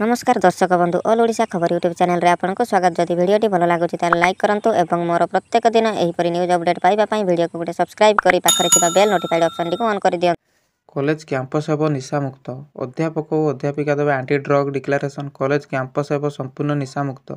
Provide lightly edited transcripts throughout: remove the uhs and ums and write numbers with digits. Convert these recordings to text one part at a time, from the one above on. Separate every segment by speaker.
Speaker 1: नमस्कार दर्शक बंधु ऑल ओडिशा खबर यूट्यूब चैनल रे आपनको स्वागत। जदि वीडियोटी भल लागुछि ताले लाइक करंतु एवं मोर प्रत्येक दिन एहिपरि न्यूज अपडेट पाइबा पई वीडियो को गोटे सब्सक्राइब करी पाखरे थिबा बेल नोटिफाइड ऑप्शन टी को ऑन कर दियौ।
Speaker 2: कॉलेज कैंपस हेब निशामुक्त। अध्यापक और अध्यापिका देवे anti drug declaration. College campus हेब संपूर्ण निशामुक्त।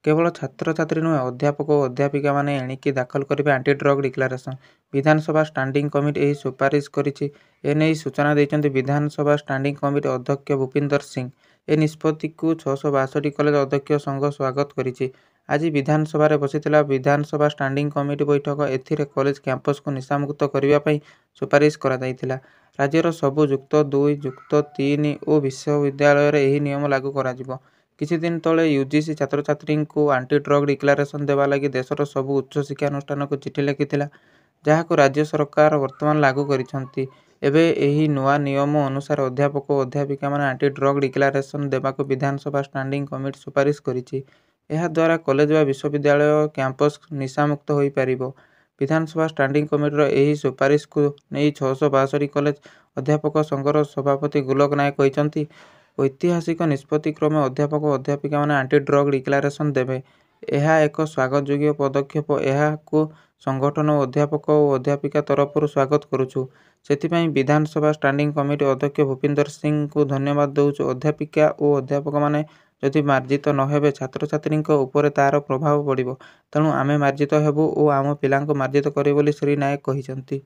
Speaker 2: केवल छात्र छात्री नुहे अध्यापक और अध्यापिका माने एणिकी दाखल करेंगे एंटी ड्रग डिक्लेरेशन। विधानसभा स्टैंडिंग कमिटी यही सुपारिश करिछि। एने सूचना देइछन्ति विधानसभा स्टैंडिंग कमिटी अध्यक्ष भूपिंदर सिंह। ए निष्पत्ति को 662 कॉलेज अध्यक्ष संघ स्वागत करिछि। आज विधानसभा बसिथिला विधानसभा स्टैंडिंग कमिटी बैठक। एथिरे कॉलेज कैंपस को निशामुक्त करबा पई सुपारिश करा जायतिला। राज्यर सबु युक्त 2 युक्त 3 और विश्वविद्यालय यह नियम लागू करा। किछि दिन तले यूजीसी छात्र छात्री को एंटी ड्रग डिक्लेरेशन देवा लगी देशर सबु उच्च शिक्षानुष्ठान को चिठी लिखिथिला, जहाको राज्य सरकार वर्तमान लागू करिसंती। एबे एही नुआ नियम अनुसार अध्यापक और अध्यापिका माने एंटी ड्रग डिक्लेरेशन देबाको विधानसभा स्टैंडिंग कमिटी सुपारिश करिछि। एहा द्वारा कॉलेज व विश्वविद्यालय कैंपस निशामुक्त होई परिबो। विधानसभा स्टैंडिंग कमिटीर एही सुपारिश को नहीं 662 कॉलेज अध्यापक संघर सभापति गोलक नायक कहते ऐतिहासिक निष्पत्ति क्रमे अध्यापक और अध्यापिका माने एंटी ड्रग डिक्लेरेशन देवे। यह एक स्वागत योग्य पदक्षेप। यह को संगठन और अध्यापक और अध्यापिका तरफ स्वागत करुछु। सेथिपाई विधानसभा स्टैंडिंग कमिटी अध्यक्ष भूपिंदर सिंह को धन्यवाद दौचु। अध्यापिका और अध्यापक माने जदि मार्जित नहेबे छात्र छात्री उपरे तार प्रभाव पड़िबो। तेणु आमे मार्जित हेबु और आम पिलांको मार्जित करे बोली श्री नायक कहिसंती।